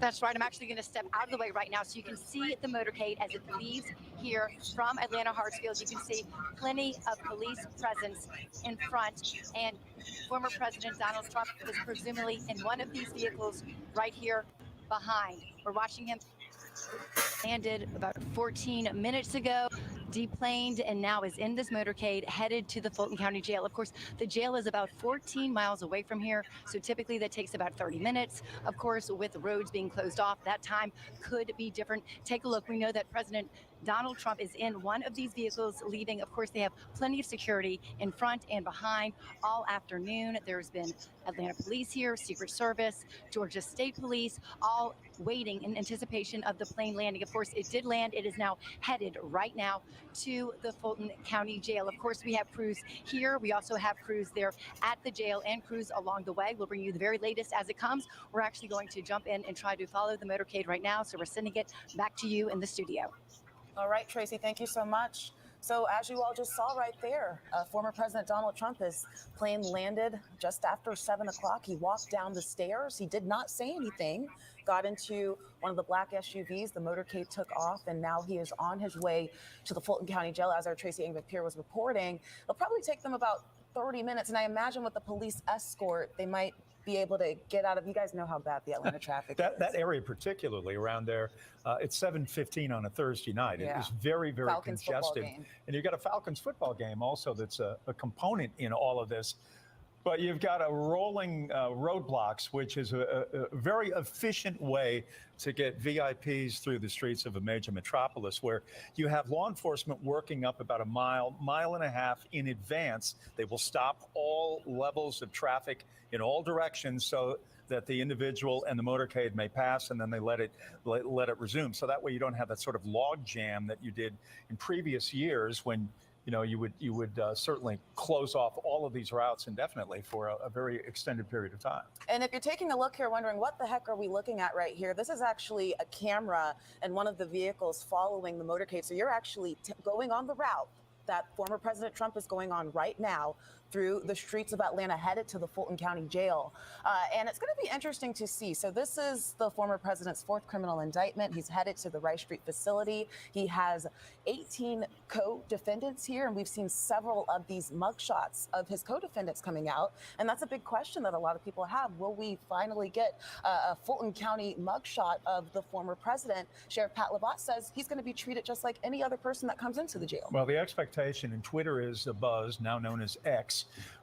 That's right. I'm actually going to step out of the way right now so you can see the motorcade as it leaves here from Atlanta Hartsfield. You can see plenty of police presence in front, and former President Donald Trump is presumably in one of these vehicles right here behind. We're watching him. Landed about 14 minutes ago, deplaned, and now is in this motorcade headed to the Fulton County Jail. Of course, the jail is about 14 miles away from here, so typically that takes about 30 minutes. Of course, with roads being closed off, that time could be different. Take a look. We know that President Donald Trump is in one of these vehicles leaving. Of course, they have plenty of security in front and behind all afternoon. There's been Atlanta police here, Secret Service, Georgia State Police, all waiting in anticipation of the plane landing. Of course, it did land. It is now headed right now to the Fulton County Jail. Of course, we have crews here. We also have crews there at the jail and crews along the way. We'll bring you the very latest as it comes. We're actually going to jump in and try to follow the motorcade right now. So we're sending it back to you in the studio. All right, Tracy, thank you so much. So as you all just saw right there, former President Donald Trump, his plane landed just after 7 o'clock. He walked down the stairs. He did not say anything, got into one of the black SUVs. The motorcade took off, and now he is on his way to the Fulton County Jail, as our Tracy Engman-Pierre was reporting. It'll probably take them about 30 minutes, and I imagine with the police escort, they might be able to get out of. You guys know how bad the Atlanta traffic is. That area, particularly around there, it's 7:15 on a Thursday night. Yeah. It is very, very Falcons congested. And you've got a Falcons football game also that's a component in all of this. But you've got a rolling roadblocks, which is a very efficient way to get VIPs through the streets of a major metropolis, where you have law enforcement working up about a mile and a half in advance. They will stop all levels of traffic in all directions so that the individual and the motorcade may pass, and then they let it resume. So that way you don't have that sort of log jam that you did in previous years when you would certainly close off all of these routes indefinitely for a very extended period of time. And if you're taking a look here, wondering what the heck are we looking at right here, this is actually a camera and one of the vehicles following the motorcade. So you're actually going on the route that former President Trump is going on right now through the streets of Atlanta, headed to the Fulton County Jail. And it's going to be interesting to see. So this is the former president's fourth criminal indictment. He's headed to the Rice Street facility. He has 18 co-defendants here, and we've seen several of these mugshots of his co-defendants coming out. And that's a big question that a lot of people have. Will we finally get a Fulton County mugshot of the former president? Sheriff Pat Lavat says he's going to be treated just like any other person that comes into the jail. Well, the expectation, and Twitter is abuzz, now known as X,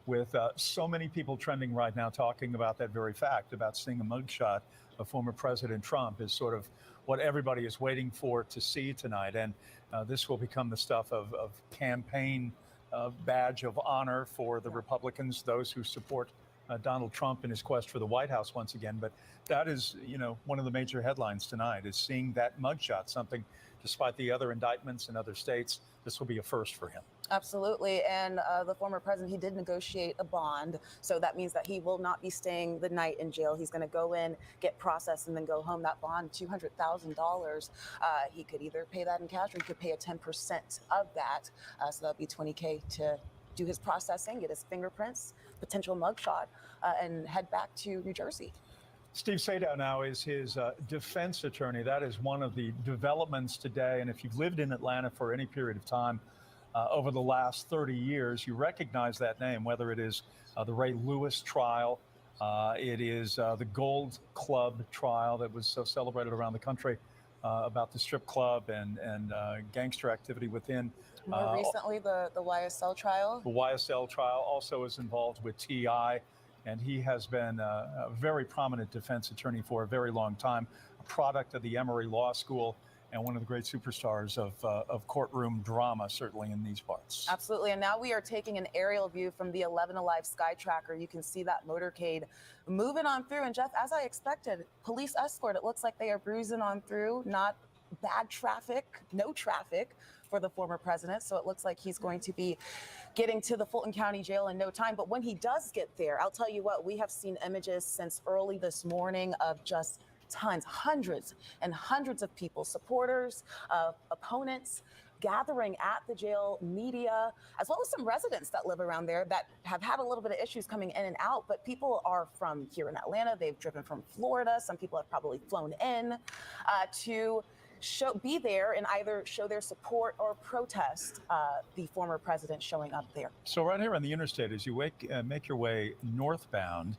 with so many people trending right now talking about that very fact, about seeing a mugshot of former President Trump, is sort of what everybody is waiting for to see tonight. And this will become the stuff of campaign badge of honor for the Republicans, those who support Donald Trump in his quest for the White House once again. But that is, one of the major headlines tonight, is seeing that mugshot, something, despite the other indictments in other states, this will be a first for him. Absolutely. And the former president, he did negotiate a bond. So that means that he will not be staying the night in jail. He's going to go in, get processed, and then go home. That bond, $200,000. He could either pay that in cash, or he could pay a 10% of that. So that'll be $20K to do his processing, get his fingerprints, potential mugshot, and head back to New Jersey. Steve Sadow now is his defense attorney. That is one of the developments today. And if you've lived in Atlanta for any period of time over the last 30 years, you recognize that name, whether it is the Ray Lewis trial, it is the Gold Club trial that was so celebrated around the country about the strip club and gangster activity within. More recently, the YSL trial. The YSL trial also is involved with T.I., and he has been a very prominent defense attorney for a very long time, a product of the Emory Law School, and one of the great superstars of courtroom drama, certainly in these parts. Absolutely. And now we are taking an aerial view from the 11 Alive Sky Tracker. You can see that motorcade moving on through. And Jeff, as I expected, police escort, it looks like they are bruising on through, not bad traffic, no traffic for the former president. So it looks like he's going to be getting to the Fulton County Jail in no time. But when he does get there, I'll tell you what, we have seen images since early this morning of just tons, hundreds and hundreds of people, supporters, opponents, gathering at the jail, media, as well as some residents that live around there that have had a little bit of issues coming in and out. But people are from here in Atlanta. They've driven from Florida. Some people have probably flown in to be there and either show their support or protest the former president showing up there. So right here on the interstate, as you make your way northbound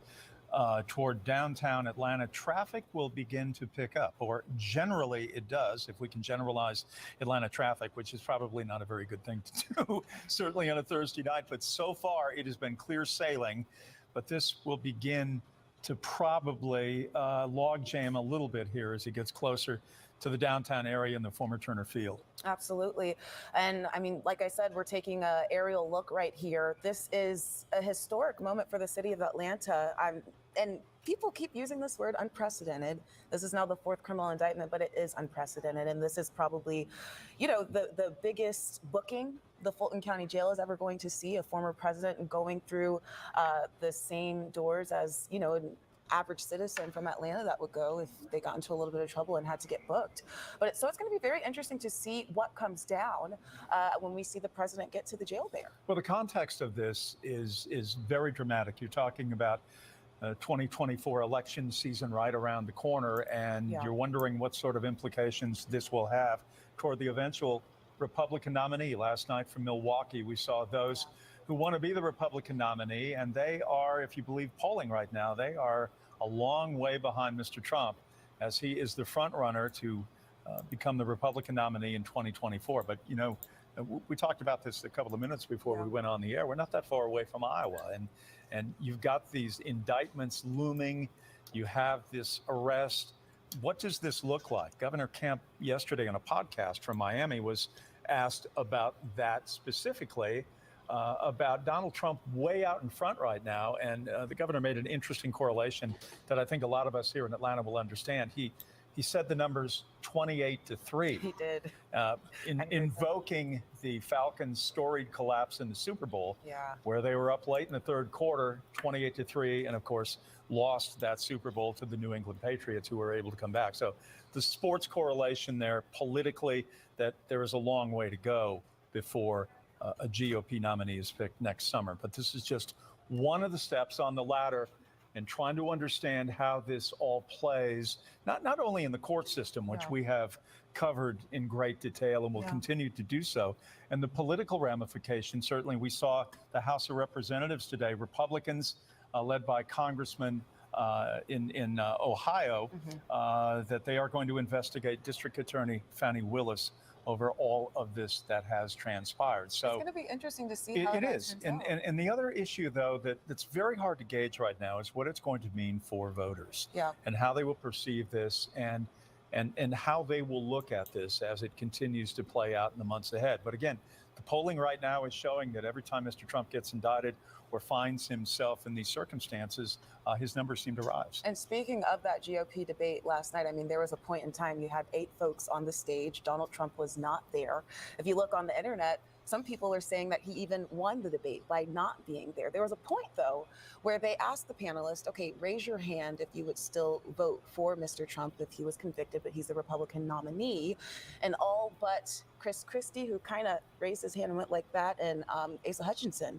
toward downtown Atlanta, traffic will begin to pick up, or generally it does, if we can generalize Atlanta traffic, which is probably not a very good thing to do, certainly on a Thursday night. But so far it has been clear sailing, but this will begin to probably logjam a little bit here as it gets closer to the downtown area in the former Turner Field. Absolutely. And I mean, like I said, we're taking an aerial look right here. This is a historic moment for the city of Atlanta. And people keep using this word unprecedented. This is now the 4th criminal indictment, but it is unprecedented. And this is probably, you know, the biggest booking the Fulton County Jail is ever going to see, a former president going through the same doors as, you know, an average citizen from Atlanta that would go if they got into a little bit of trouble and had to get booked. But so it's going to be very interesting to see what comes down when we see the president get to the jail there. Well, the context of this is very dramatic. You're talking about 2024 election season right around the corner, and you're wondering what sort of implications this will have toward the eventual Republican nominee. Last night from Milwaukee, we saw those who want to be the Republican nominee, and they are, if you believe polling right now, they are a long way behind Mr. Trump, as he is the front runner to become the Republican nominee in 2024. But, you know, we talked about this a couple of minutes before we went on the air. We're not that far away from Iowa, and you've got these indictments looming. You have this arrest. What does this look like? Governor Kemp yesterday on a podcast from Miami was asked about that specifically, about Donald Trump way out in front right now. And the governor made an interesting correlation that I think a lot of us here in Atlanta will understand. He said the numbers 28-3. He did. Invoking the Falcons' storied collapse in the Super Bowl, where they were up late in the third quarter, 28-3, and of course lost that Super Bowl to the New England Patriots, who were able to come back. So the sports correlation there politically, that there is a long way to go before a GOP nominee is picked next summer. But this is just one of the steps on the ladder, and trying to understand how this all plays, not only in the court system, which we have covered in great detail and will continue to do so, and the political ramifications. Certainly we saw the House of Representatives today, Republicans led by Congressman in Ohio, that they are going to investigate District Attorney Fani Willis over all of this that has transpired. So it's going to be interesting to see how it is. And the other issue, though, that's very hard to gauge right now is what it's going to mean for voters, and how they will perceive this, and how they will look at this as it continues to play out in the months ahead. But again, the polling right now is showing that every time Mr. Trump gets indicted or finds himself in these circumstances, his numbers seem to rise. And speaking of that GOP debate last night, I mean, there was a point in time you had 8 folks on the stage. Donald Trump was not there. If you look on the internet, some people are saying that he even won the debate by not being there. There was a point, though, where they asked the panelists, okay, raise your hand if you would still vote for Mr. Trump if he was convicted, but he's the Republican nominee. And all but Chris Christie, who kind of raised his hand and went like that, and Asa Hutchinson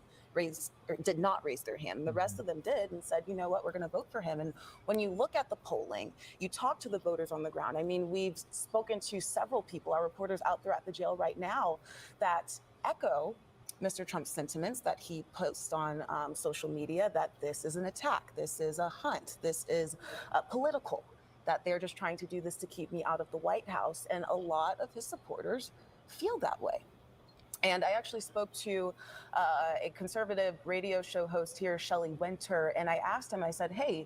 did not raise their hand. And the rest of them did and said, you know what, we're going to vote for him. And when you look at the polling, you talk to the voters on the ground. I mean, we've spoken to several people, our reporters out there at the jail right now, that echo Mr. Trump's sentiments that he posts on social media, that this is an attack, this is a hunt, this is political, that they're just trying to do this to keep me out of the White House. And a lot of his supporters feel that way. And I actually spoke to a conservative radio show host here, Shelley Winter, and I asked him, I said, hey,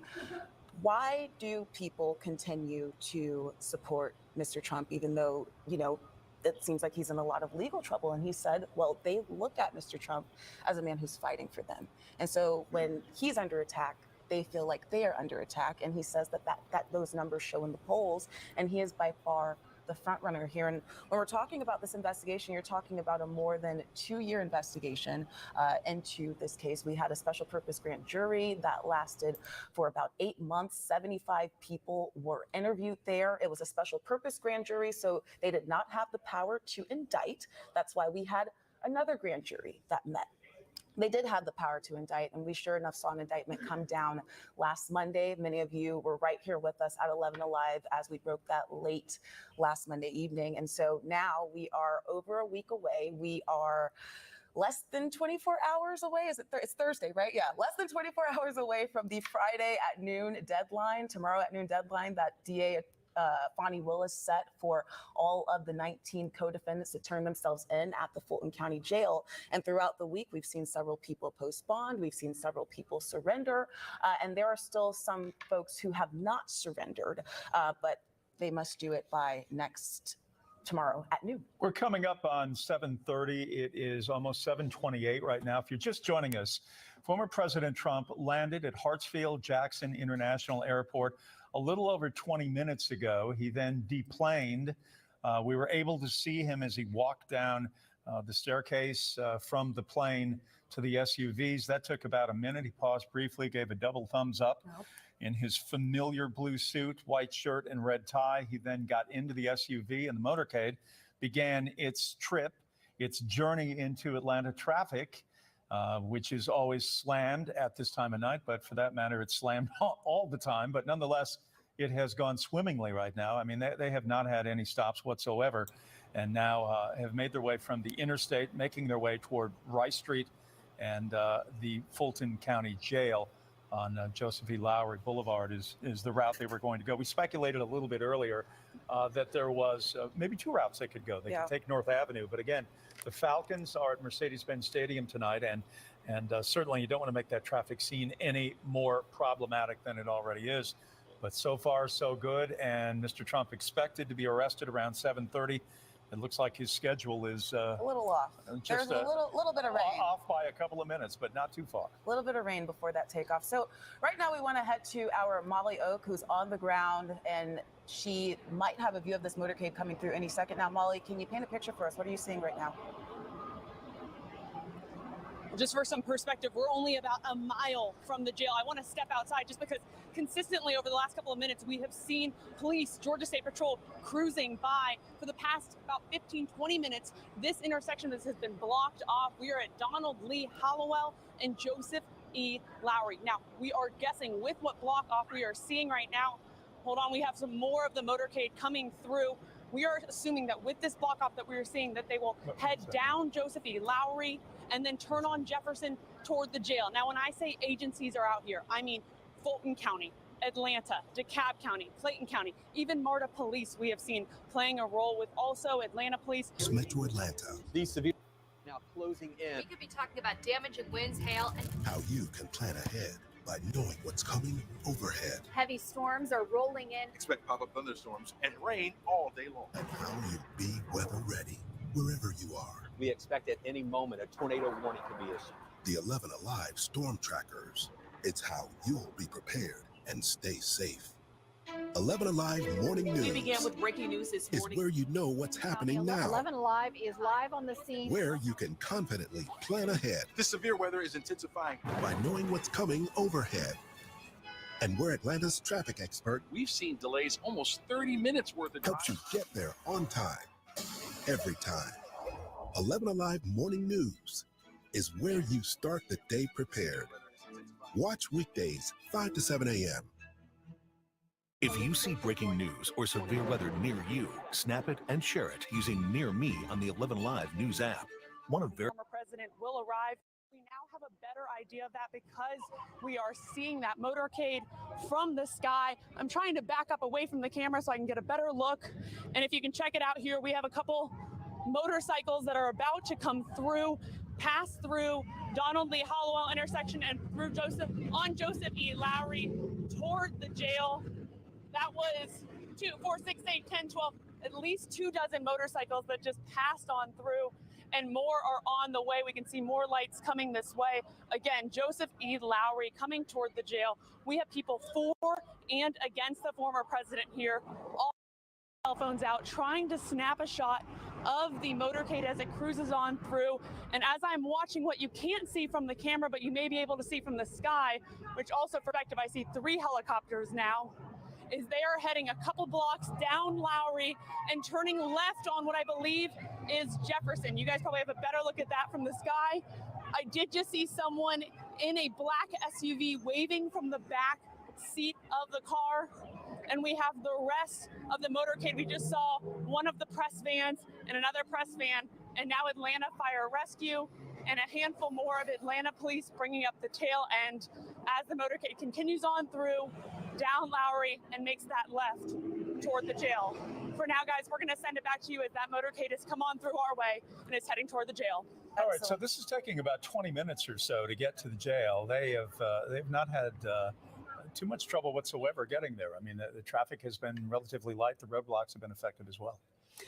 why do people continue to support Mr. Trump, even though, you know, it seems like he's in a lot of legal trouble? And he said, well, they look at Mr. Trump as a man who's fighting for them. And so when he's under attack, they feel like they are under attack. And he says that those numbers show in the polls, and he is by far the front runner here. And when we're talking about this investigation, you're talking about a more than 2-year investigation into this case. We had a special purpose grand jury that lasted for about 8 months. 75 people were interviewed there. It was a special purpose grand jury, so they did not have the power to indict. That's why we had another grand jury that met. They did have the power to indict, and we sure enough saw an indictment come down last Monday. Many of you were right here with us at 11 Alive as we broke that late last Monday evening. And so now we are over a week away. We are less than 24 hours away. It's Thursday, right? Yeah, less than 24 hours away from the Friday at noon deadline, tomorrow at noon deadline that DA Fonnie Willis set for all of the 19 co-defendants to turn themselves in at the Fulton County Jail. And throughout the week, we've seen several people post bond. We've seen several people surrender. And there are still some folks who have not surrendered, but they must do it by tomorrow at noon. We're coming up on 7:30. It is almost 7:28 right now. If you're just joining us, former President Trump landed at Hartsfield-Jackson International Airport a little over 20 minutes ago. He then deplaned. We were able to see him as he walked down the staircase from the plane to the SUVs. That took about a minute. He paused briefly, gave a double thumbs up. In his familiar blue suit, white shirt, and red tie. He then got into the SUV, and the motorcade began its journey into Atlanta traffic, which is always slammed at this time of night. But for that matter, it's slammed all the time. But nonetheless, it has gone swimmingly right now. I mean, they have not had any stops whatsoever, and now have made their way from the interstate, making their way toward Rice Street and the Fulton County Jail on Joseph E. Lowry Boulevard is the route they were going to go. We speculated a little bit earlier that there was maybe 2 routes they could go. They could take North Avenue, but again, the Falcons are at Mercedes-Benz Stadium tonight, and certainly you don't want to make that traffic scene any more problematic than it already is. But so far, so good, and Mr. Trump expected to be arrested around 7:30. It looks like his schedule is a little off. There's a little bit of rain. Off by a couple of minutes, but not too far. A little bit of rain before that takeoff. So right now we want to head to our Molly Oak, who's on the ground, and she might have a view of this motorcade coming through any second. Now, Molly, can you paint a picture for us? What are you seeing right now? Just for some perspective, we're only about a mile from the jail. I want to step outside just because consistently over the last couple of minutes, we have seen police, Georgia State Patrol, cruising by for the past about 15-20 minutes. This intersection has been blocked off. We are at Donald Lee Hallowell and Joseph E. Lowry. Now, we are guessing with what block off we are seeing right now. Hold on, we have some more of the motorcade coming through. We are assuming that with this block off that we are seeing that they will head down Joseph E. Lowry and then turn on Jefferson toward the jail. Now, when I say agencies are out here, I mean Fulton County, Atlanta, DeKalb County, Clayton County, even MARTA Police we have seen playing a role with also Atlanta Police. Metro Atlanta. These severe now closing in. We could be talking about damage and winds, hail, and how you can plan ahead by knowing what's coming overhead. Heavy storms are rolling in. Expect pop-up thunderstorms and rain all day long. And how you be weather ready wherever you are. We expect at any moment a tornado warning could be issued. The 11 Alive Storm Trackers. It's how you'll be prepared and stay safe. 11 Alive Morning News. We began with breaking news this morning. Is where you know what's happening now. 11 Alive is live on the scene. Where you can confidently plan ahead. This severe weather is intensifying. By knowing what's coming overhead. And we're Atlanta's traffic expert. We've seen delays almost 30 minutes worth of helps you get there on time. Every time. 11 Alive Morning News is where you start the day prepared. Watch weekdays 5 to 7 a.m. If you see breaking news or severe weather near you, snap it and share it using Near Me on the 11 Live News app. Former president will arrive. We now have a better idea of that because we are seeing that motorcade from the sky. I'm trying to back up away from the camera so I can get a better look. And if you can check it out here, we have a couple motorcycles that are about to come through, pass through Donald Lee Hallowell intersection and through Joseph E. Lowry toward the jail. That was 2, 4, 6, 8, 10, 12, at least 2 dozen motorcycles that just passed on through, and more are on the way. We can see more lights coming this way. Again, Joseph E. Lowry coming toward the jail. We have people for and against the former president here, all cell phones out, trying to snap a shot of the motorcade as it cruises on through. And as I'm watching, what you can't see from the camera, but you may be able to see from the sky, which also for perspective, I see 3 helicopters now, is they are heading a couple blocks down Lowry and turning left on what I believe is Jefferson. You guys probably have a better look at that from the sky. I did just see someone in a black SUV waving from the back seat of the car. And we have the rest of the motorcade. We just saw one of the press vans and another press van, and now Atlanta Fire Rescue and a handful more of Atlanta police bringing up the tail end as the motorcade continues on through down Lowry and makes that left toward the jail. For now, guys, we're going to send it back to you as that motorcade has come on through our way and is heading toward the jail. All right, so this is taking about 20 minutes or so to get to the jail. They've not had too much trouble whatsoever getting there. I mean, the traffic has been relatively light. The roadblocks have been effective as well.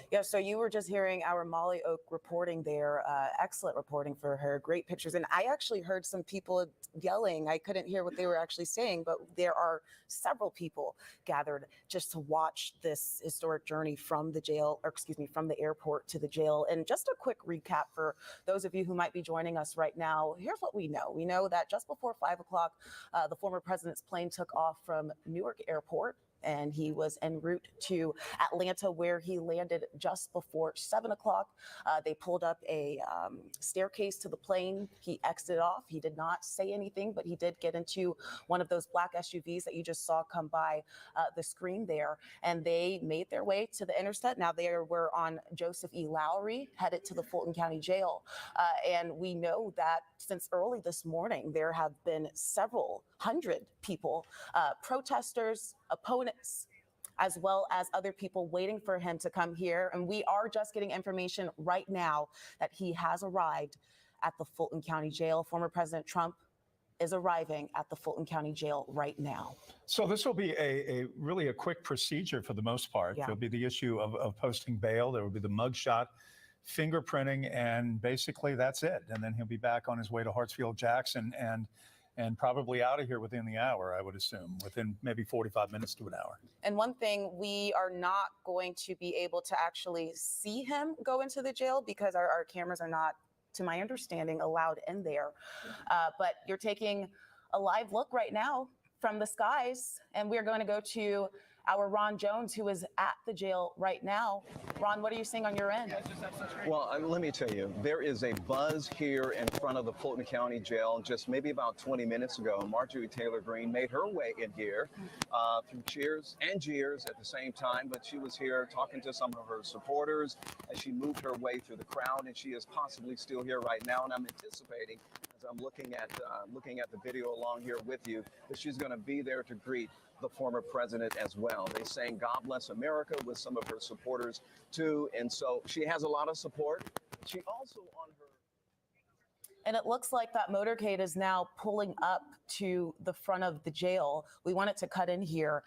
Yeah, so you were just hearing our Molly Oak reporting there. Excellent reporting for her. Great pictures. And I actually heard some people yelling. I couldn't hear what they were actually saying, but there are several people gathered just to watch this historic journey from the jail, or excuse me, from the airport to the jail. And just a quick recap for those of you who might be joining us right now. Here's what we know. We know that just before 5 o'clock, the former president's plane took off from Newark Airport, and he was en route to Atlanta, where he landed just before 7 o'clock. They pulled up a staircase to the plane. He exited off. He did not say anything, but he did get into one of those black SUVs that you just saw come by the screen there, and they made their way to the interstate. Now they were on Joseph E. Lowry, headed to the Fulton County Jail. And we know that since early this morning, there have been several hundred people, protesters, opponents, as well as other people waiting for him to come here. And we are just getting information right now that he has arrived at the Fulton County Jail. Former President Trump is arriving at the Fulton County Jail right now. So this will be a really a quick procedure for the most part. Yeah. There'll be the issue of posting bail. There will be the mugshot, fingerprinting, and basically that's it. And then he'll be back on his way to Hartsfield-Jackson and probably out of here within the hour, I would assume, within maybe 45 minutes to an hour. And one thing, we are not going to be able to actually see him go into the jail because our cameras are not, to my understanding, allowed in there. But you're taking a live look right now from the skies, and we're going to go to our Ron Jones, who is at the jail right now. Ron, what are you seeing on your end? Well, let me tell you, there is a buzz here in front of the Fulton County Jail. Just maybe about 20 minutes ago, Marjorie Taylor Greene made her way in here through cheers and jeers at the same time, but she was here talking to some of her supporters as she moved her way through the crowd, and she is possibly still here right now, and I'm anticipating, as I'm looking at the video along here with you, that she's going to be there to greet the former president as well. They sang God Bless America with some of her supporters too, and so she has a lot of support. She also on her... And it looks like that motorcade is now pulling up to the front of the jail. We wanted to cut in here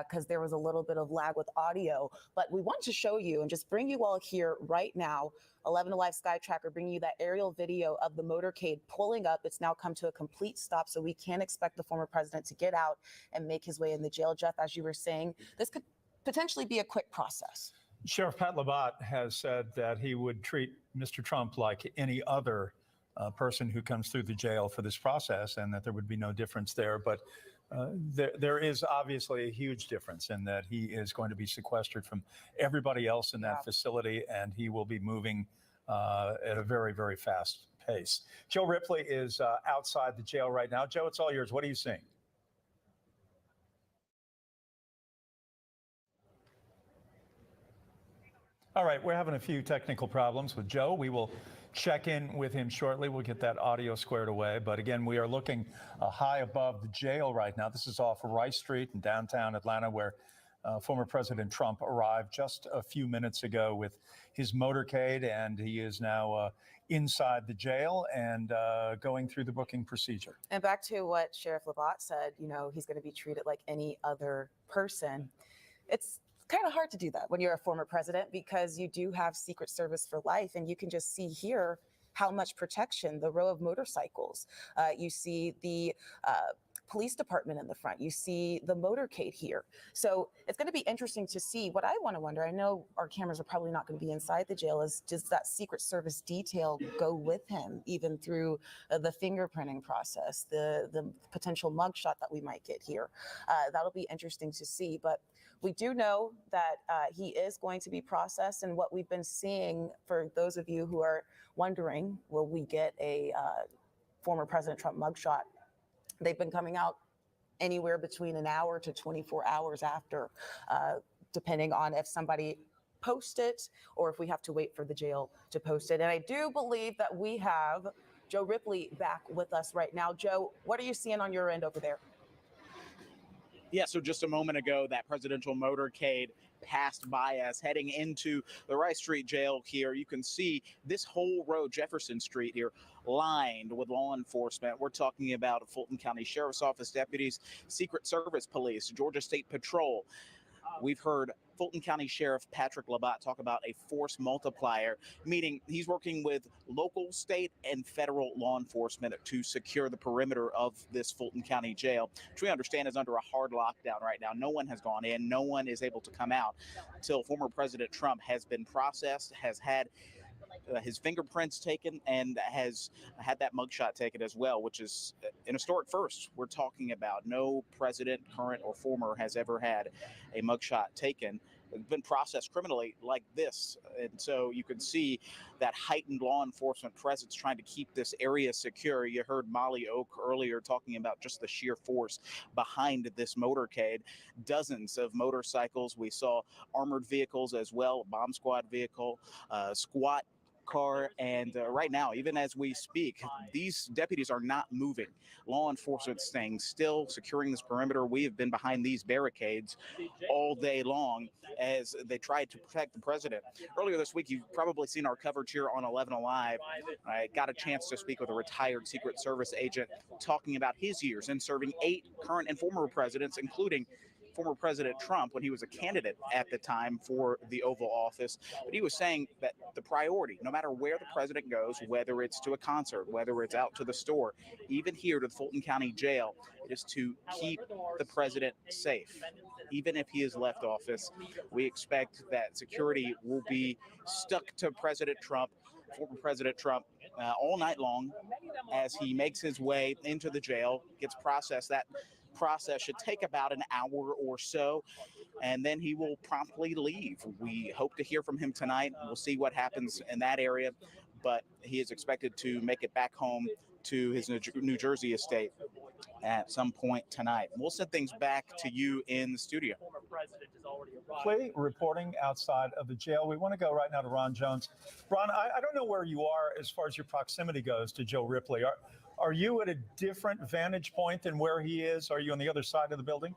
because there was a little bit of lag with audio, but we want to show you and just bring you all here right now. 11 Alive Sky Tracker bringing you that aerial video of the motorcade pulling up. It's now come to a complete stop, so we can expect the former president to get out and make his way in the jail. Jeff, as you were saying, this could potentially be a quick process. Sheriff Pat Labatt has said that he would treat Mr. Trump like any other person who comes through the jail for this process, and that there would be no difference there. But there is obviously a huge difference in that he is going to be sequestered from everybody else in that facility, and he will be moving at a very, very fast pace. Joe Ripley is outside the jail right now. Joe, it's all yours. What are you seeing? All right, we're having a few technical problems with Joe. We will check in with him shortly. We'll get that audio squared away. But again, we are looking high above the jail right now. This is off Rice Street in downtown Atlanta, where former President Trump arrived just a few minutes ago with his motorcade, and he is now inside the jail and going through the booking procedure. And back to what Sheriff Labatt said, you know, he's going to be treated like any other person. It's kind of hard to do that when you're a former president because you do have Secret Service for life, and you can just see here how much protection, the row of motorcycles. You see the police department in the front. You see the motorcade here. So it's going to be interesting to see. What I want to wonder, I know our cameras are probably not going to be inside the jail, is does that Secret Service detail go with him, even through the fingerprinting process, the potential mugshot that we might get here? That'll be interesting to see. But we do know that he is going to be processed. And what we've been seeing, for those of you who are wondering, will we get a former President Trump mugshot? They've been coming out anywhere between an hour to 24 hours after, depending on if somebody posts it or if we have to wait for the jail to post it. And I do believe that we have Joe Ripley back with us right now. Joe, what are you seeing on your end over there? Yeah, so just a moment ago, that presidential motorcade passed by us heading into the Rice Street Jail here. You can see this whole road, Jefferson Street here, lined with law enforcement. We're talking about Fulton County Sheriff's Office deputies, Secret Service police, Georgia State Patrol. We've heard Fulton County Sheriff Patrick Labatt talk about a force multiplier, meaning he's working with local, state, and federal law enforcement to secure the perimeter of this Fulton County jail, which we understand is under a hard lockdown right now. No one has gone in. No one is able to come out until former President Trump has been processed, has had his fingerprints taken, and has had that mugshot taken as well, which is an historic first. We're talking about no president, current or former, has ever had a mugshot taken, been processed criminally like this. And so you can see that heightened law enforcement presence trying to keep this area secure. You heard Molly Oak earlier talking about just the sheer force behind this motorcade. Dozens of motorcycles. We saw armored vehicles as well, a bomb squad vehicle, squat car, and right now, even as we speak, these deputies are not moving. Law enforcement staying still, securing this perimeter. We have been behind these barricades all day long as they tried to protect the president. Earlier this week, you've probably seen our coverage here on 11 Alive. I got a chance to speak with a retired Secret Service agent talking about his years in serving 8 current and former presidents, including former President Trump when he was a candidate at the time for the Oval Office. But he was saying that the priority, no matter where the president goes, whether it's to a concert, whether it's out to the store, even here to the Fulton County Jail, it is to keep the president safe. Even if he has left office, we expect that security will be stuck to President Trump, former President Trump, all night long as he makes his way into the jail, gets processed. That process should take about an hour or so, and then he will promptly leave. We hope to hear from him tonight. We'll see what happens in that area, but he is expected to make it back home to his New Jersey estate at some point tonight. We'll send things back to you in the studio. Clay reporting outside of the jail. We want to go right now to Ron Jones. Ron, I don't know where you are as far as your proximity goes to Joe Ripley. Are you at a different vantage point than where he is? Are you on the other side of the building?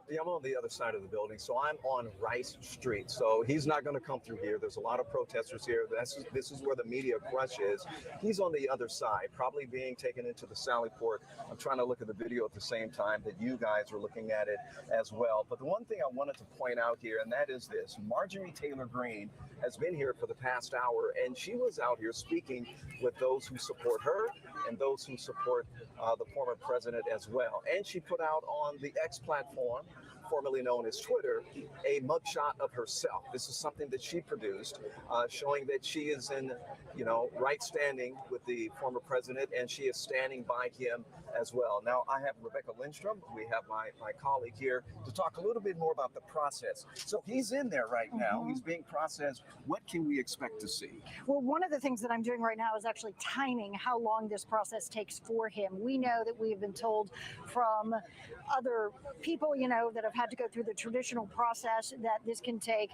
Yeah, I'm on the other side of the building, so I'm on Rice Street. So he's not going to come through here. There's a lot of protesters here. This is where the media crush is. He's on the other side, probably being taken into the Sally Port. I'm trying to look at the video at the same time that you guys are looking at it as well. But the one thing I wanted to point out here, and that is this: Marjorie Taylor Greene has been here for the past hour, and she was out here speaking with those who support her and those who support the former president as well. And she put out on the X platform, formerly known as Twitter, a mugshot of herself. This is something that she produced, showing that she is in, right standing with the former president, and she is standing by him as well. Now, I have Rebecca Lindstrom. We have my colleague here to talk a little bit more about the process. So he's in there right now. He's being processed. What can we expect to see? Well, one of the things that I'm doing right now is actually timing how long this process takes for him. We know that we have been told from other people, that have had to go through the traditional process that this can take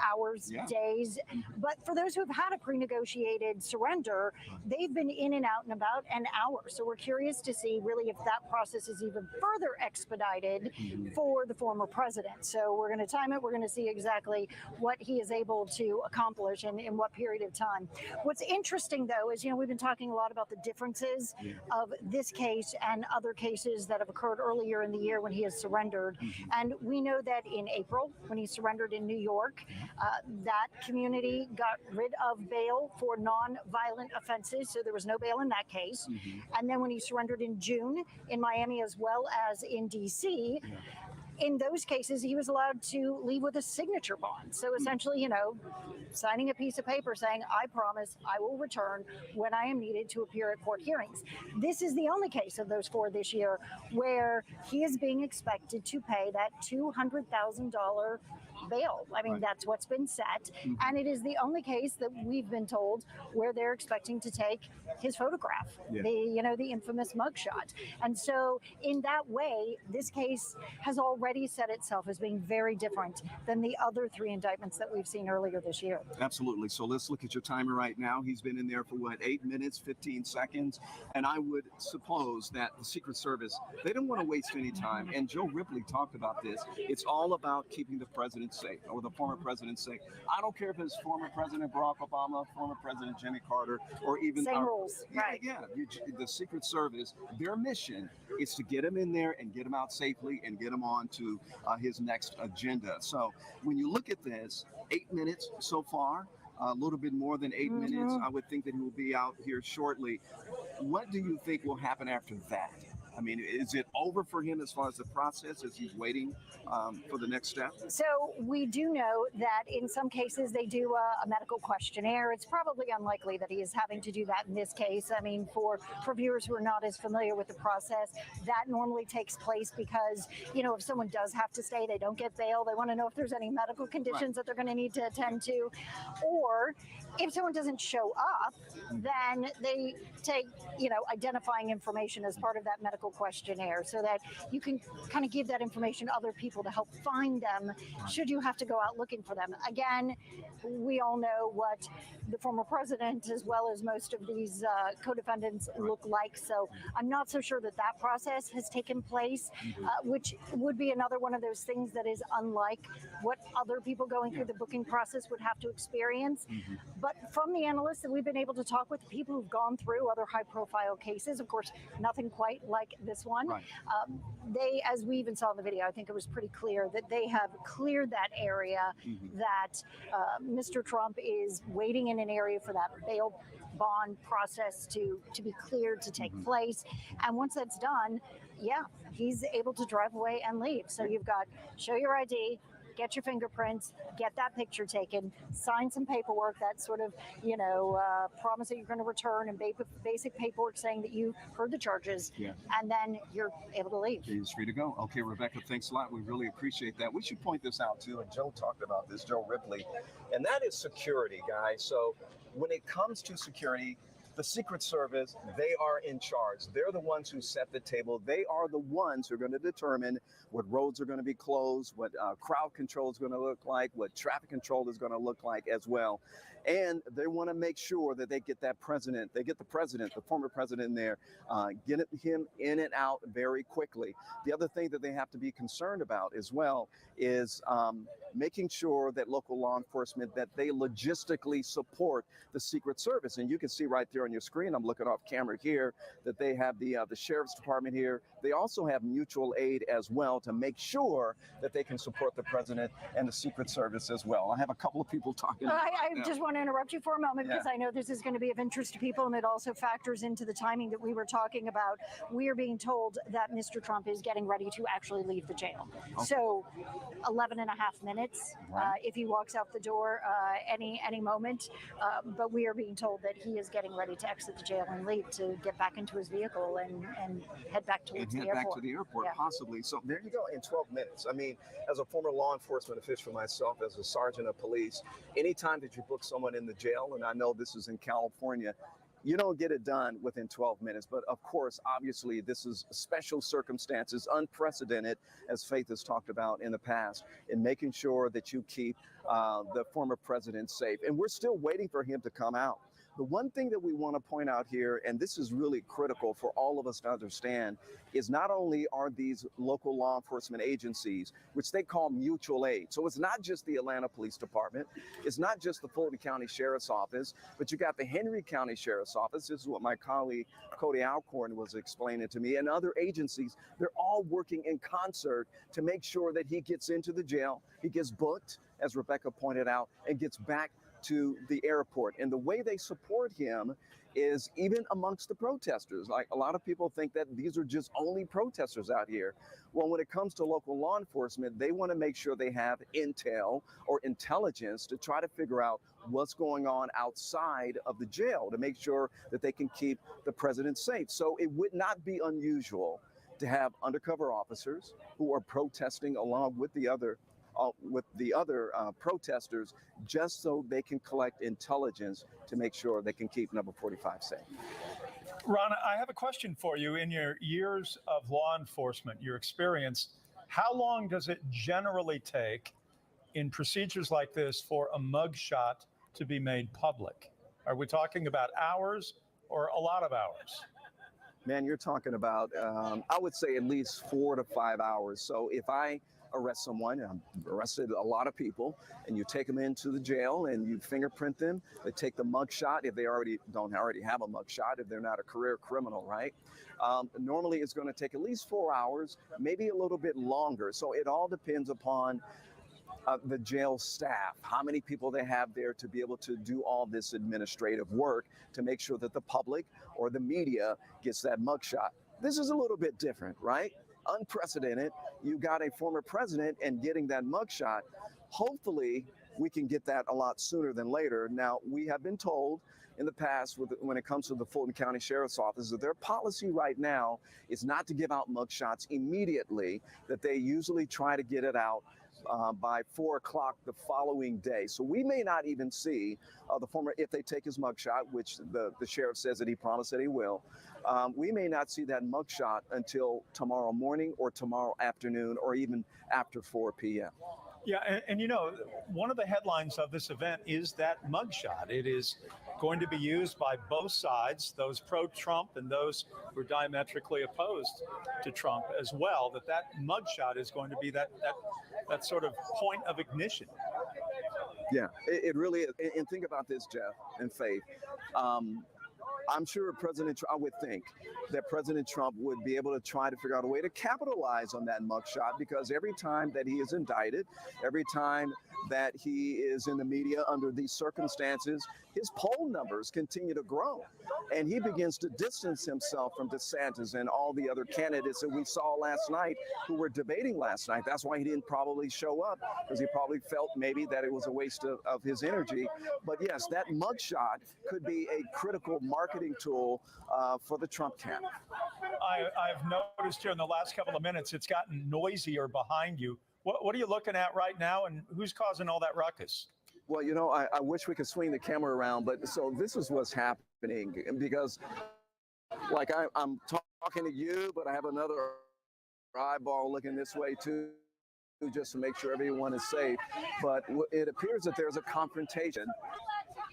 hours, days. But for those who have had a pre-negotiated surrender, they've been in and out in about an hour. So we're curious to see really if that process is even further expedited for the former president. So we're going to time it. We're going to see exactly what he is able to accomplish and in what period of time. What's interesting, though, is, we've been talking a lot about the differences of this case and other cases that have occurred earlier in the year when he has surrendered. And we know that in April, when he surrendered in New York, that community got rid of bail for non-violent offenses. So there was no bail in that case. And then when he surrendered in June in Miami as well as in D.C., in those cases, he was allowed to leave with a signature bond. So essentially, signing a piece of paper saying, I promise I will return when I am needed to appear at court hearings. This is the only case of those 4 this year where he is being expected to pay that $200,000 bail. I mean, that's what's been set. And it is the only case that we've been told where they're expecting to take his photograph, the infamous mugshot. And so in that way, this case has already set itself as being very different than the other 3 indictments that we've seen earlier this year. Absolutely. So let's look at your timer right now. He's been in there for 8 minutes, 15 seconds. And I would suppose that the Secret Service, they don't want to waste any time. And Joe Ripley talked about this. It's all about keeping the president safe, or the former president safe. I don't care if it's former President Barack Obama, former President Jimmy Carter, or even same rules. Right. The Secret Service, their mission is to get him in there and get him out safely and get him on to his next agenda. So when you look at this, 8 minutes so far, a little bit more than 8 minutes. I would think that he will be out here shortly. What do you think will happen after that? I mean, is it over for him as far as the process as he's waiting for the next step? So we do know that in some cases they do a medical questionnaire. It's probably unlikely that he is having to do that in this case. I mean, for viewers who are not as familiar with the process, that normally takes place because, if someone does have to stay, they don't get bail. They want to know if there's any medical conditions that they're going to need to attend to. Or if someone doesn't show up, then they take, identifying information as part of that medical questionnaire so that you can kind of give that information to other people to help find them should you have to go out looking for them. Again, we all know what the former president as well as most of these co-defendants look like. So I'm not so sure that process has taken place, which would be another one of those things that is unlike what other people going through the booking process would have to experience. But from the analysts that we've been able to talk with, people who've gone through other high-profile cases, of course, nothing quite like this one. They, as we even saw in the video, I think it was pretty clear that they have cleared that area, that Mr. Trump is waiting in an area for that bail bond process to be cleared to take place. And once that's done, he's able to drive away and leave. So you've got show your ID, get your fingerprints, get that picture taken, sign some paperwork, that sort of, promise that you're going to return, and basic paperwork saying that you heard the charges, and then you're able to leave. He's free to go. Okay, Rebecca, thanks a lot. We really appreciate that. We should point this out too, and Joe talked about this, Joe Ripley, and that is security, guys. So when it comes to security, the Secret Service, they are in charge. They're the ones who set the table. They are the ones who are going to determine what roads are going to be closed, what crowd control is going to look like, what traffic control is going to look like as well. And they want to make sure that they get that president, the former president in there, get him in and out very quickly. The other thing that they have to be concerned about as well is making sure that local law enforcement, that they logistically support the Secret Service. And you can see right there on your screen, I'm looking off camera here, that they have the Sheriff's Department here. They also have mutual aid as well to make sure that they can support the president and the Secret Service as well. I have a couple of people talking. I just want to interrupt you for a moment because I know this is going to be of interest to people, and it also factors into the timing that we were talking about. We are being told that Mr. Trump is getting ready to actually leave the jail. So 11 and a half minutes if he walks out the door any moment. But we are being told that he is getting ready to exit the jail and leave to get back into his vehicle and head back towards the airport. Back to the airport, possibly. So there you go, in 12 minutes. I mean, as a former law enforcement official myself, as a sergeant of police, anytime that you book someone in the jail, and I know this is in California, you don't get it done within 12 minutes. But of course, obviously, this is special circumstances, unprecedented, as Faith has talked about in the past, in making sure that you keep the former president safe. And we're still waiting for him to come out. The one thing that we want to point out here, and this is really critical for all of us to understand, is not only are these local law enforcement agencies, which they call mutual aid. So it's not just the Atlanta Police Department, it's not just the Fulton County Sheriff's Office, but you got the Henry County Sheriff's Office. This is what my colleague Cody Alcorn was explaining to me, and other agencies. They're all working in concert to make sure that he gets into the jail, he gets booked, as Rebecca pointed out, and gets back to the airport. And the way they support him is even amongst the protesters. Like, a lot of people think that these are just only protesters out here. Well, when it comes to local law enforcement, they want to make sure they have intel or intelligence to try to figure out what's going on outside of the jail to make sure that they can keep the president safe. So it would not be unusual to have undercover officers who are protesting along with the other protesters, just so they can collect intelligence to make sure they can keep number 45 safe. Ron, I have a question for you. In your years of law enforcement, your experience, how long does it generally take in procedures like this for a mugshot to be made public? Are we talking about hours or a lot of hours? Man, you're talking about, I would say at least 4 to 5 hours. So if I arrest someone, and I've arrested a lot of people, and you take them into the jail and you fingerprint them, they take the mugshot if they don't already have a mugshot, if they're not a career criminal, right? Normally it's going to take at least 4 hours, maybe a little bit longer. So it all depends upon the jail staff, how many people they have there to be able to do all this administrative work to make sure that the public or the media gets that mugshot. This is a little bit different, right? Unprecedented. You got a former president and getting that mugshot. Hopefully we can get that a lot sooner than later. Now, we have been told in the past when it comes to the Fulton County Sheriff's Office that their policy right now is not to give out mugshots immediately, that they usually try to get it out by 4 o'clock the following day. So we may not even see the former, if they take his mugshot, which the sheriff says that he promised that he will, we may not see that mugshot until tomorrow morning or tomorrow afternoon or even after 4 p.m. Yeah, and you know, one of the headlines of this event is that mugshot. It is going to be used by both sides, those pro-Trump and those who are diametrically opposed to Trump as well, that mugshot is going to be that sort of point of ignition. Yeah, it really is. And think about this, Jeff and Faith. I'm sure I would think that President Trump would be able to try to figure out a way to capitalize on that mugshot, because every time that he is indicted, every time that he is in the media under these circumstances, his poll numbers continue to grow. And he begins to distance himself from DeSantis and all the other candidates that we saw last night who were debating last night. That's why he didn't probably show up, because he probably felt maybe that it was a waste of his energy. But yes, that mugshot could be a critical marketing tool for the Trump camp. I've noticed here in the last couple of minutes, it's gotten noisier behind you. What are you looking at right now, and who's causing all that ruckus? Well, you know, I wish we could swing the camera around, but so this is what's happening, because like I'm talking to you, but I have another eyeball looking this way too, just to make sure everyone is safe. But it appears that there's a confrontation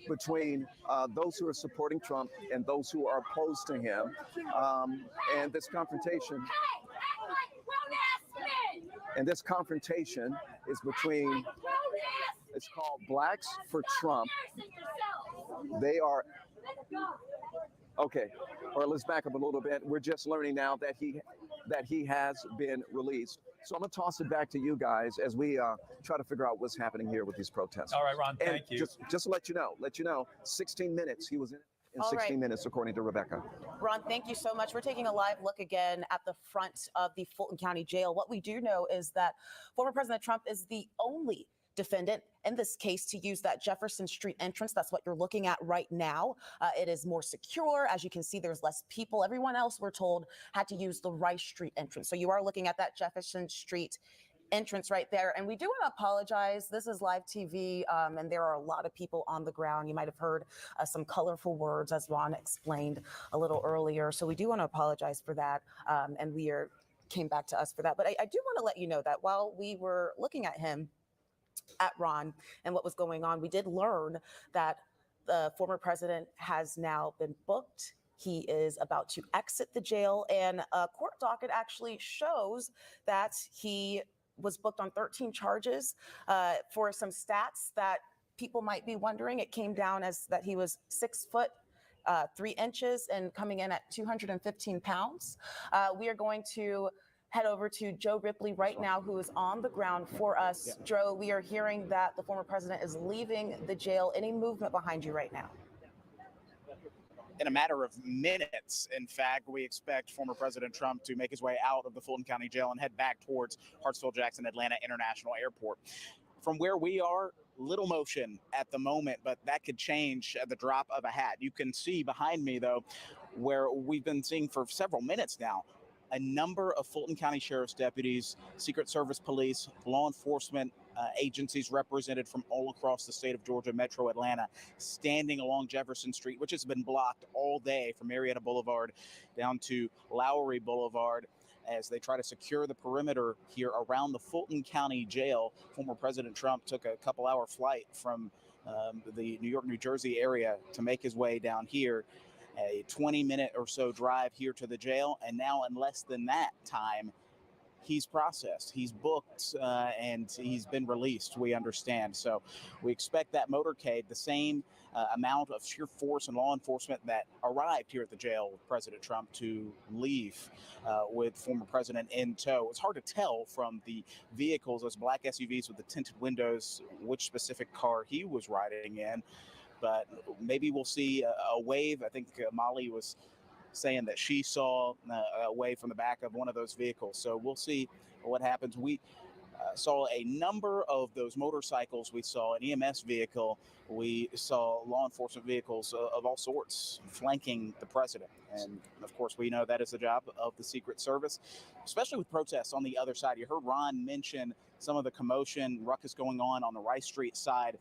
between those who are supporting Trump and those who are opposed to him. And this confrontation is between, it's called Blacks for Trump. They are, okay, all right, let's back up a little bit. We're just learning now that he has been released. So I'm gonna toss it back to you guys as we try to figure out what's happening here with these protests. All right, Ron, thank you. Just to let you know, 16 minutes, he was in 16 minutes, according to Rebecca. Ron, thank you so much. We're taking a live look again at the front of the Fulton County Jail. What we do know is that former President Trump is the only defendant in this case to use that Jefferson Street entrance. That's what you're looking at right now. It is more secure. As you can see, there's less people. Everyone else, we're told, had to use the Rice Street entrance. So you are looking at that Jefferson Street entrance right there. And we do want to apologize. This is live TV, and there are a lot of people on the ground. You might have heard some colorful words, as Ron explained a little earlier. So we do want to apologize for that. And came back to us for that. But I do want to let you know that while we were looking at him, at Ron and what was going on, we did learn that The former president has now been booked. He is about to exit the jail, and a court docket actually shows that he was booked on 13 charges. For some stats that people might be wondering, it came down as that he was 6 foot 3 inches and coming in at 215 pounds. We are going to head over to Joe Ripley right now, who is on the ground for us. Yeah. Joe, we are hearing that the former president is leaving the jail. Any movement behind you right now? In a matter of minutes, in fact, we expect former President Trump to make his way out of the Fulton County Jail and head back towards Hartsfield-Jackson Atlanta International Airport. From where we are, little motion at the moment, but that could change at the drop of a hat. You can see behind me, though, where we've been seeing for several minutes now, a number of Fulton County Sheriff's deputies, Secret Service police, law enforcement agencies represented from all across the state of Georgia, Metro Atlanta, standing along Jefferson Street, which has been blocked all day from Marietta Boulevard down to Lowry Boulevard, as they try to secure the perimeter here around the Fulton County Jail. Former President Trump took a couple-hour flight from the New York, New Jersey area to make his way down here. A 20-minute or so drive here to the jail, and now in less than that time, he's processed, he's booked, and he's been released, we understand. So we expect that motorcade, the same amount of sheer force and law enforcement that arrived here at the jail with President Trump, to leave with former president in tow. It's hard to tell from the vehicles, those black SUVs with the tinted windows, which specific car he was riding in. But maybe we'll see a wave. I think Molly was saying that she saw a wave from the back of one of those vehicles. So we'll see what happens. We saw a number of those motorcycles. We saw an EMS vehicle. We saw law enforcement vehicles of all sorts flanking the president. And of course, we know that is the job of the Secret Service, especially with protests on the other side. You heard Ron mention some of the commotion, ruckus going on the Rice Street side.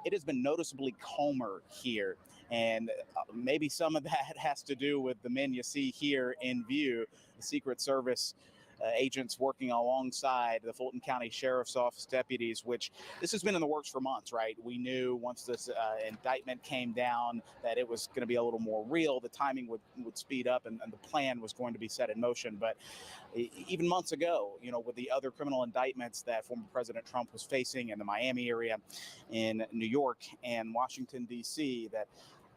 It has been noticeably calmer here, and maybe some of that has to do with the men you see here in view, the Secret Service agents working alongside the Fulton County Sheriff's Office deputies, which this has been in the works for months, right? We knew once this indictment came down that it was going to be a little more real, the timing would speed up, and the plan was going to be set in motion. But even months ago, with the other criminal indictments that former President Trump was facing in the Miami area, in New York and Washington, D.C., that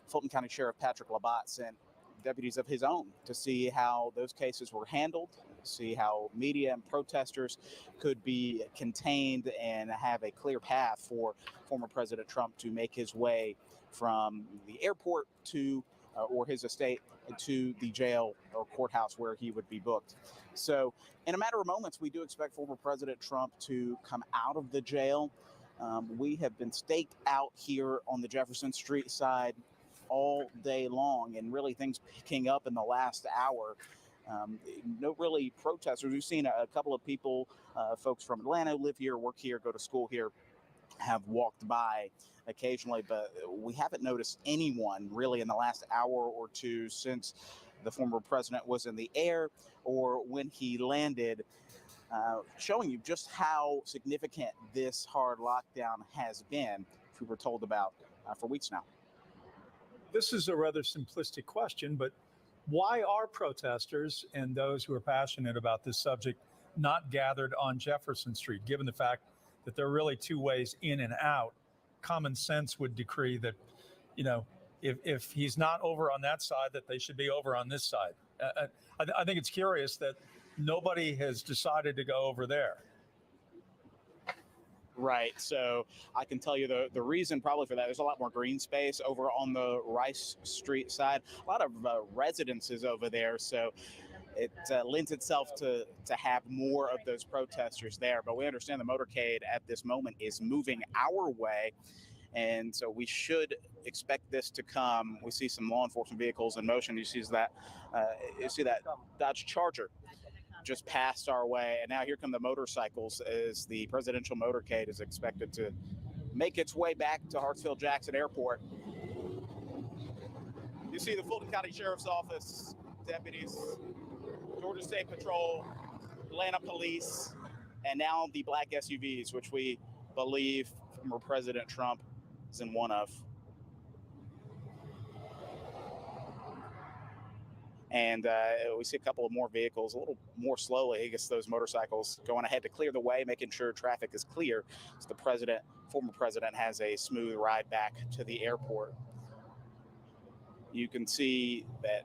Fulton County Sheriff Patrick Labatt sent deputies of his own to see how those cases were handled, see how media and protesters could be contained, and have a clear path for former President Trump to make his way from the airport to or his estate to the jail or courthouse where he would be booked. So in a matter of moments, we do expect former President Trump to come out of the jail. We have been staked out here on the Jefferson Street side all day long, and really things picking up in the last hour. No really protesters. We've seen a couple of people, folks from Atlanta who live here, work here, go to school here, have walked by occasionally, but we haven't noticed anyone really in the last hour or two since the former president was in the air or when he landed, showing you just how significant this hard lockdown has been, which we were told about for weeks now. This is a rather simplistic question, but why are protesters and those who are passionate about this subject not gathered on Jefferson Street, given the fact that there are really two ways in and out? Common sense would decree that, if he's not over on that side, that they should be over on this side. I think it's curious that nobody has decided to go over there. Right. So I can tell you the reason probably for that, there's a lot more green space over on the Rice Street side, a lot of residences over there. So it lends itself to have more of those protesters there. But we understand the motorcade at this moment is moving our way. And so we should expect this to come. We see some law enforcement vehicles in motion. You see that Dodge Charger just passed our way, and now here come the motorcycles as the presidential motorcade is expected to make its way back to Hartsfield-Jackson Airport. You see the Fulton County Sheriff's Office deputies, Georgia State Patrol, Atlanta Police, and now the black SUVs, which we believe former President Trump is in one of. And we see a couple of more vehicles a little more slowly. I guess those motorcycles going ahead to clear the way, making sure traffic is clear. So the former president, has a smooth ride back to the airport. You can see that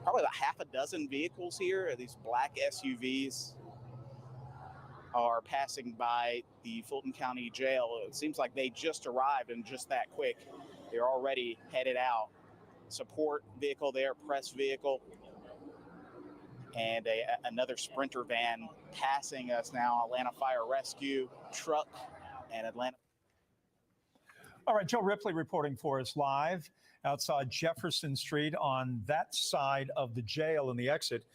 probably about half a dozen vehicles here, these black SUVs, are passing by the Fulton County Jail. It seems like they just arrived, and just that quick, they're already headed out. Support vehicle there, press vehicle, and another Sprinter van passing us now. Atlanta Fire Rescue truck and Atlanta. All right, Joe Ripley reporting for us live outside Jefferson Street on that side of the jail and the exit,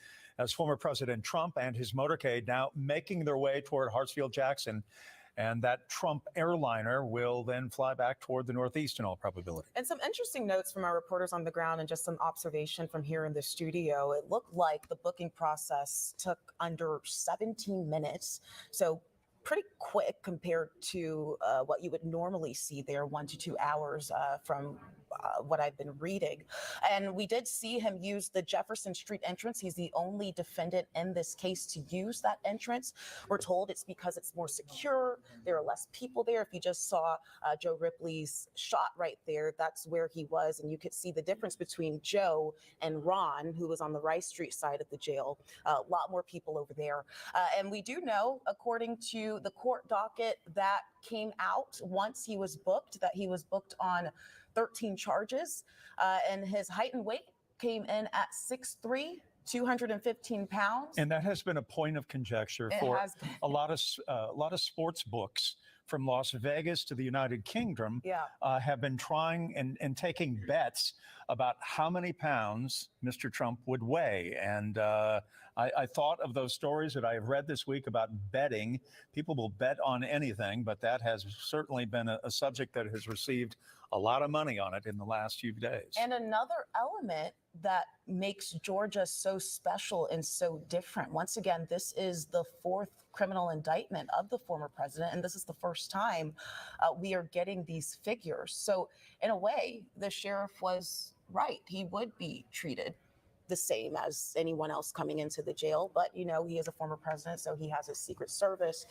as former President Trump and his motorcade now making their way toward Hartsfield-Jackson. And that Trump airliner will then fly back toward the Northeast in all probability. And some interesting notes from our reporters on the ground and just some observation from here in the studio. It looked like the booking process took under 17 minutes. So pretty quick compared to what you would normally see there, 1 to 2 hours from what I've been reading. And we did see him use the Jefferson Street entrance. He's the only defendant in this case to use that entrance. We're told it's because it's more secure. There are less people there. If you just saw Joe Ripley's shot right there, that's where he was. And you could see the difference between Joe and Ron, who was on the Rice Street side of the jail. A lot more people over there. And we do know, according to the court docket that came out once he was booked, that he was booked on 13 charges, and his height and weight came in at 6'3", 215 pounds. And that has been a point of conjecture for a lot of sports books from Las Vegas to the United Kingdom have been trying and taking bets about how many pounds Mr. Trump would weigh. And I thought of those stories that I have read this week about betting. People will bet on anything, but that has certainly been a subject that has received a lot of money on it in the last few days. And another element that makes Georgia so special and so different. Once again, this is the 4th criminal indictment of the former president, and this is the first time we are getting these figures. So in a way, the sheriff was right. He would be treated the same as anyone else coming into the jail. But, you know, he is a former president, so he has a Secret Service.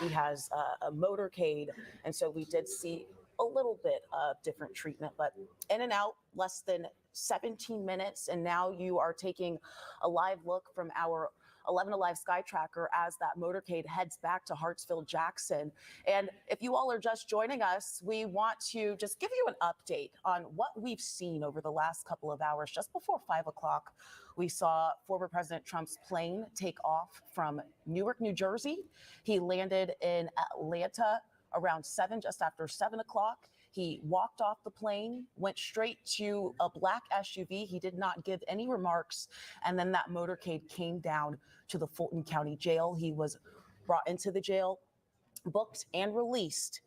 He has a motorcade. And so we did see a little bit of different treatment, but in and out, less than 17 minutes. And now you are taking a live look from our 11 Alive Sky Tracker as that motorcade heads back to Hartsfield-Jackson. And if you all are just joining us, we want to just give you an update on what we've seen over the last couple of hours. Just before 5 o'clock, we saw former President Trump's plane take off from Newark, New Jersey. He landed in Atlanta around just after 7 o'clock. He walked off the plane, went straight to a black SUV. He did not give any remarks. And then that motorcade came down to the Fulton County Jail. He was brought into the jail, booked and released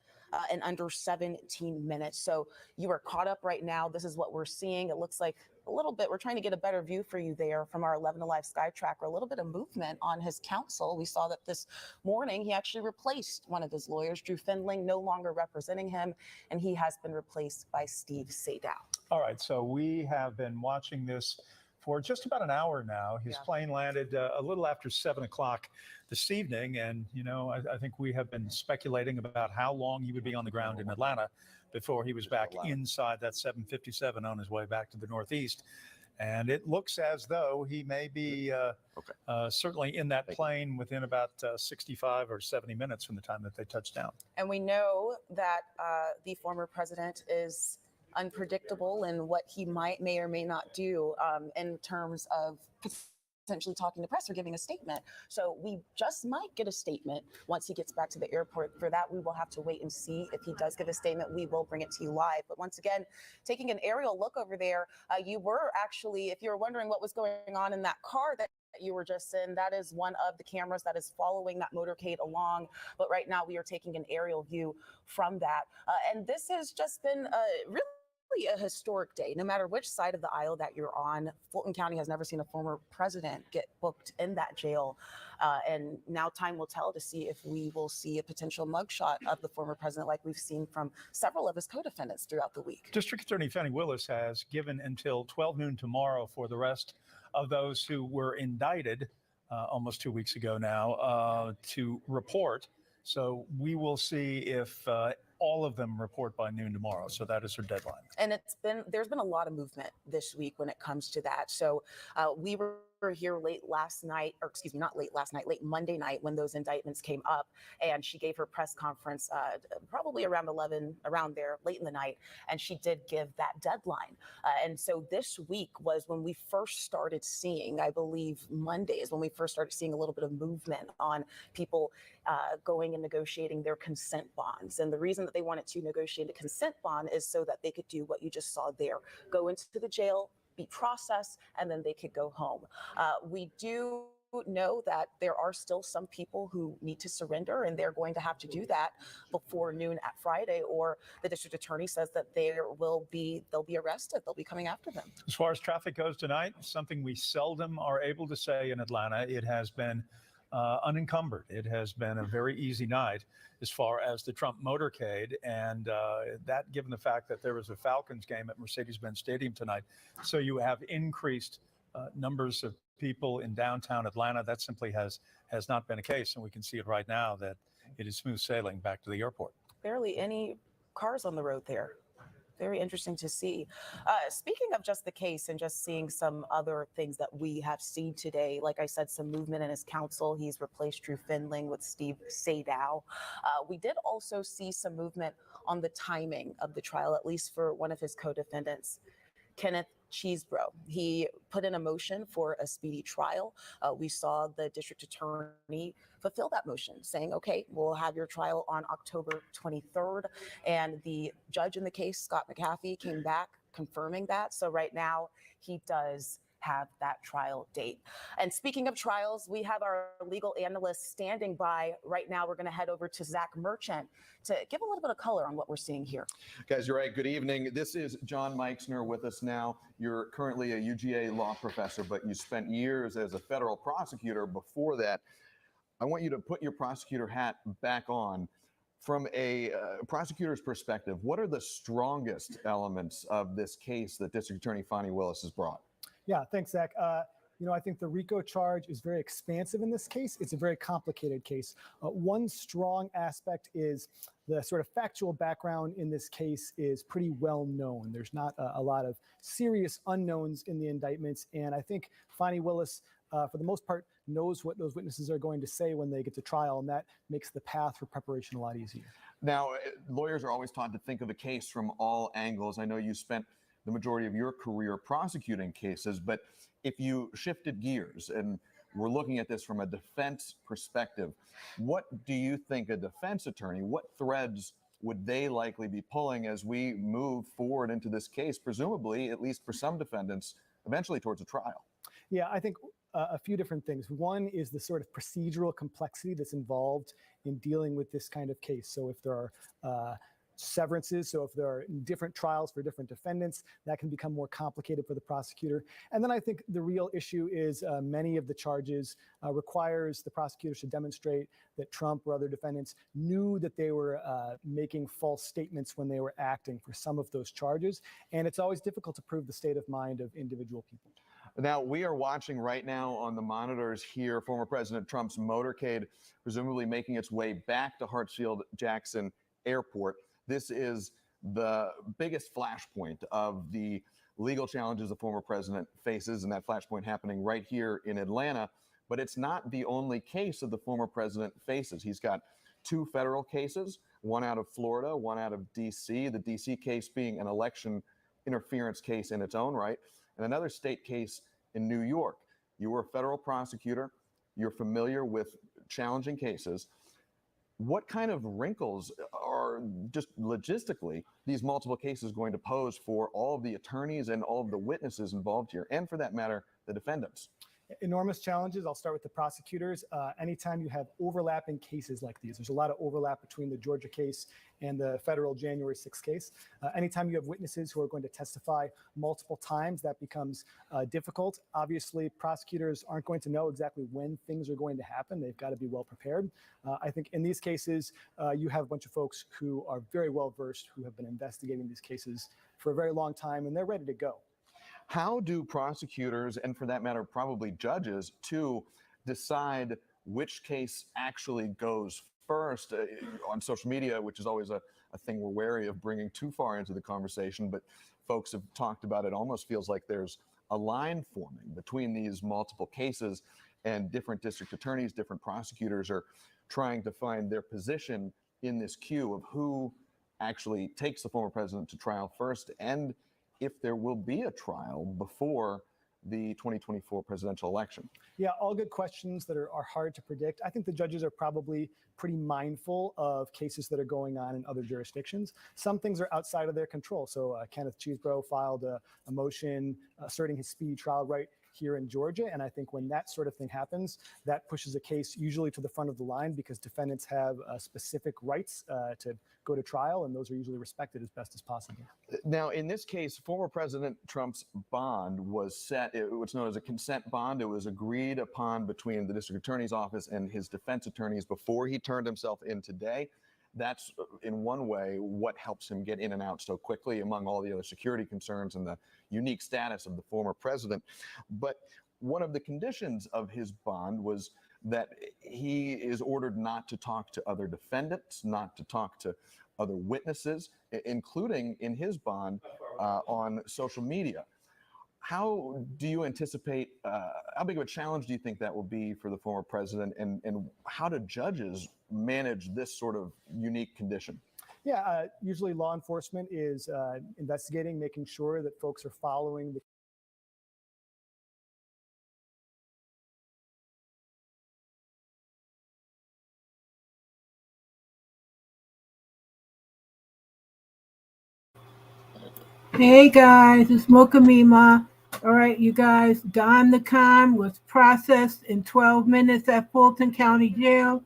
in under 17 minutes. So you are caught up right now. This is what we're seeing. It looks like a little bit, we're trying to get a better view for you there from our 11 Alive Sky Tracker, a little bit of movement on his counsel. We saw that this morning he actually replaced one of his lawyers, Drew Findling, no longer representing him, and he has been replaced by Steve Sadow. All right, so we have been watching this for just about an hour now. His plane landed a little after 7 o'clock this evening, and, you know, I think we have been speculating about how long he would be on the ground in Atlanta before he was back inside that 757 on his way back to the Northeast. And it looks as though he may be certainly in that plane within about 65 or 70 minutes from the time that they touch down. And we know that the former president is unpredictable in what he may or may not do in terms of potentially talking to press or giving a statement. So we just might get a statement once he gets back to the airport. For that, we will have to wait and see. If he does give a statement, we will bring it to you live. But once again, taking an aerial look over there, you were actually, if you were wondering what was going on in that car that you were just in, that is one of the cameras that is following that motorcade along. But right now we are taking an aerial view from that. And this has just been really a historic day. No matter which side of the aisle that you're on, Fulton County has never seen a former president get booked in that jail. And now time will tell to see if we will see a potential mugshot of the former president like we've seen from several of his co-defendants throughout the week. District Attorney Fannie Willis has given until 12 noon tomorrow for the rest of those who were indicted almost 2 weeks ago now to report. So we will see if all of them report by noon tomorrow. So that is her deadline. And there's been a lot of movement this week when it comes to that. So we were here late Monday night when those indictments came up, and she gave her press conference probably around 11, around there, late in the night, and she did give that deadline. And so this week was when we first started seeing, I believe Monday is when we first started seeing a little bit of movement on people going and negotiating their consent bonds. And the reason that they wanted to negotiate a consent bond is so that they could do what you just saw there, go into the jail, be processed, and then they could go home. We do know that there are still some people who need to surrender, and they're going to have to do that before noon at Friday, or the district attorney says that they'll be arrested. They'll be coming after them. As far as traffic goes tonight, something we seldom are able to say in Atlanta, it has been unencumbered. It has been a very easy night as far as the Trump motorcade, and that given the fact that there was a Falcons game at Mercedes-Benz Stadium tonight. So you have increased numbers of people in downtown Atlanta. That simply has not been a case, and we can see it right now that it is smooth sailing back to the airport. Barely any cars on the road there. Very interesting to see. Speaking of just the case and just seeing some other things that we have seen today, like I said, some movement in his counsel. He's replaced Drew Findling with Steve Sadow. We did also see some movement on the timing of the trial, at least for one of his co-defendants, Kenneth Cheesebro. He put in a motion for a speedy trial. We saw the district attorney fulfill that motion, saying, okay, we'll have your trial on October 23rd. And the judge in the case, Scott McAfee, came back confirming that. So right now he does have that trial date. And speaking of trials, we have our legal analyst standing by right now. We're going to head over to Zach Merchant to give a little bit of color on what we're seeing here. Guys, you're right. Good evening. This is John Meixner with us now. You're currently a UGA law professor, but you spent years as a federal prosecutor before that. I want you to put your prosecutor hat back on. From a prosecutor's perspective, what are the strongest elements of this case that District Attorney Fannie Willis has brought? Yeah, thanks, Zach. I think the RICO charge is very expansive in this case. It's a very complicated case. One strong aspect is the sort of factual background in this case is pretty well known. There's not a lot of serious unknowns in the indictments. And I think Fannie Willis, for the most part, knows what those witnesses are going to say when they get to trial. And that makes the path for preparation a lot easier. Now, lawyers are always taught to think of a case from all angles. I know you spent the majority of your career prosecuting cases, but if you shifted gears and we're looking at this from a defense perspective, what do you think a defense attorney, what threads would they likely be pulling as we move forward into this case, presumably, at least for some defendants, eventually towards a trial? Yeah, I think a few different things. One is the sort of procedural complexity that's involved in dealing with this kind of case. So if there are severances, so if there are different trials for different defendants, that can become more complicated for the prosecutor. And then I think the real issue is many of the charges requires the prosecutors to demonstrate that Trump or other defendants knew that they were making false statements when they were acting for some of those charges. And it's always difficult to prove the state of mind of individual people. Now, we are watching right now on the monitors here, former President Trump's motorcade, presumably making its way back to Hartsfield-Jackson Airport. This is the biggest flashpoint of the legal challenges the former president faces, and that flashpoint happening right here in Atlanta. But it's not the only case that the former president faces. He's got two federal cases, one out of Florida, one out of D.C., the D.C. case being an election interference case in its own right, and another state case in New York. You were a federal prosecutor. You're familiar with challenging cases. What kind of wrinkles are just logistically these multiple cases going to pose for all of the attorneys and all of the witnesses involved here, and for that matter, the defendants? enormous challenges. I'll start with the prosecutors. Anytime you have overlapping cases like these, there's a lot of overlap between the Georgia case and the federal January 6th case. Anytime you have witnesses who are going to testify multiple times, that becomes difficult. Obviously, prosecutors aren't going to know exactly when things are going to happen. They've got to be well prepared. I think in these cases, you have a bunch of folks who are very well versed, who have been investigating these cases for a very long time, and they're ready to go. How do prosecutors, and for that matter, probably judges, too, decide which case actually goes first on social media, which is always a thing we're wary of bringing too far into the conversation, but folks have talked about it. Almost feels like there's a line forming between these multiple cases, and different district attorneys, different prosecutors are trying to find their position in this queue of who actually takes the former president to trial first, and if there will be a trial before the 2024 presidential election. Yeah, all good questions that are hard to predict. I think the judges are probably pretty mindful of cases that are going on in other jurisdictions. Some things are outside of their control. So Kenneth Chesebro filed a motion asserting his speedy trial right here in Georgia. And I think when that sort of thing happens, that pushes a case usually to the front of the line because defendants have specific rights to go to trial, and those are usually respected as best as possible. Now, in this case, former President Trump's bond was set, what's known as a consent bond. It was agreed upon between the district attorney's office and his defense attorneys before he turned himself in today. That's, in one way, what helps him get in and out so quickly among all the other security concerns and the unique status of the former president. But one of the conditions of his bond was that he is ordered not to talk to other defendants, not to talk to other witnesses, including in his bond on social media. How do you anticipate, how big of a challenge do you think that will be for the former president, and how do judges manage this sort of unique condition? Yeah, usually law enforcement is investigating, making sure that folks are following the Hey guys, it's Mocha Mima. All right, you guys, Don the Con was processed in 12 minutes at Fulton County Jail.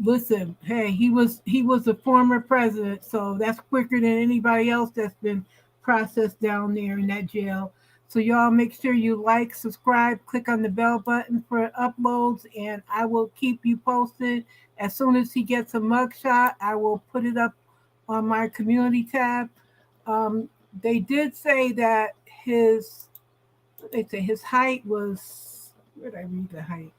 Listen, hey, he was a former president, so that's quicker than anybody else that's been processed down there in that jail. So y'all make sure you like, subscribe, click on the bell button for uploads, and I will keep you posted. As soon as he gets a mugshot, I will put it up on my community tab. They did say that his height was, where did I read the height?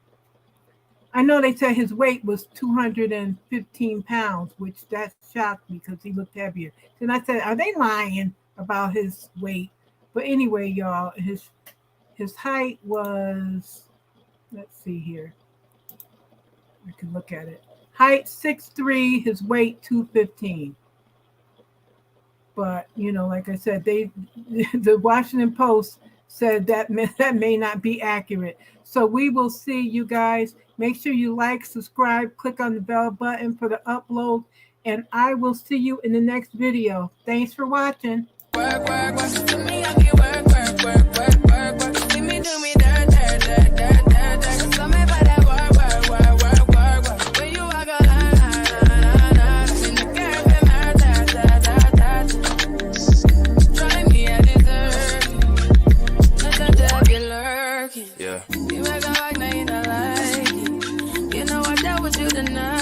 I know they said his weight was 215 pounds, which that shocked me because he looked heavier. Then I said, are they lying about his weight? But anyway, y'all, his height was, let's see here. I can look at it. Height 6'3", his weight 215. But, you know, like I said, the Washington Post said that may not be accurate. So we will see you guys. Make sure you like, subscribe, click on the bell button for the upload, and I will see you in the next video. Thanks for watching. Work, work, work. To me, I get work, work, work, work, work, work. See me do me dirt, dirt, dirt, dirt, dirt, dirt. So me for that work, work, work, work, work, work. When you walk a line, in the cafe, try me, I deserve. Nothing to be lurking. Yeah. You make a like, now you don't like it. You know I dealt with you tonight.